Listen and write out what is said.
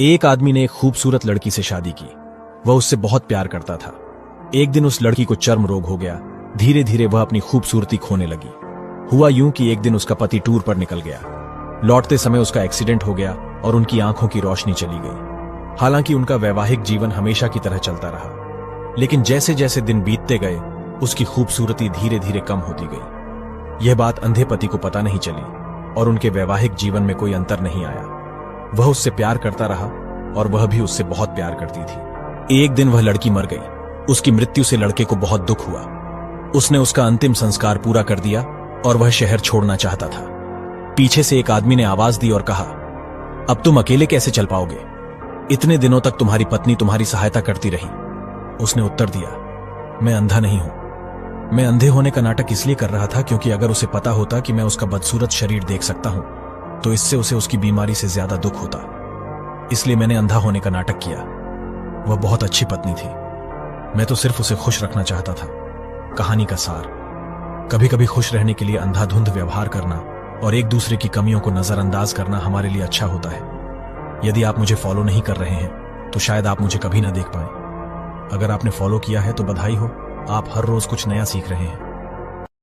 एक आदमी ने एक खूबसूरत लड़की से शादी की। वह उससे बहुत प्यार करता था। एक दिन उस लड़की को चर्म रोग हो गया। धीरे धीरे वह अपनी खूबसूरती खोने लगी। हुआ यूं कि एक दिन उसका पति टूर पर निकल गया। लौटते समय उसका एक्सीडेंट हो गया और उनकी आंखों की रोशनी चली गई। हालांकि उनका वैवाहिक जीवन हमेशा की तरह चलता रहा, लेकिन जैसे जैसे दिन बीतते गए उसकी खूबसूरती धीरे धीरे कम होती गई। यह बात अंधे पति को पता नहीं चली और उनके वैवाहिक जीवन में कोई अंतर नहीं आया। वह उससे प्यार करता रहा और वह भी उससे बहुत प्यार करती थी। एक दिन वह लड़की मर गई। उसकी मृत्यु से लड़के को बहुत दुख हुआ। उसने उसका अंतिम संस्कार पूरा कर दिया और वह शहर छोड़ना चाहता था। पीछे से एक आदमी ने आवाज दी और कहा, अब तुम अकेले कैसे चल पाओगे? इतने दिनों तक तुम्हारी पत्नी तुम्हारी सहायता करती रही। उसने उत्तर दिया, मैं अंधा नहीं हूं। मैं अंधे होने का नाटक इसलिए कर रहा था क्योंकि अगर उसे पता होता कि मैं उसका बदसूरत शरीर देख सकता हूं तो इससे उसे उसकी बीमारी से ज्यादा दुख होता। इसलिए मैंने अंधा होने का नाटक किया। वह बहुत अच्छी पत्नी थी। मैं तो सिर्फ उसे खुश रखना चाहता था। कहानी का सार, कभी कभी खुश रहने के लिए अंधाधुंध व्यवहार करना और एक दूसरे की कमियों को नजरअंदाज करना हमारे लिए अच्छा होता है। यदि आप मुझे फॉलो नहीं कर रहे हैं तो शायद आप मुझे कभी ना देख पाएं। अगर आपने फॉलो किया है तो बधाई हो, आप हर रोज कुछ नया सीख रहे हैं।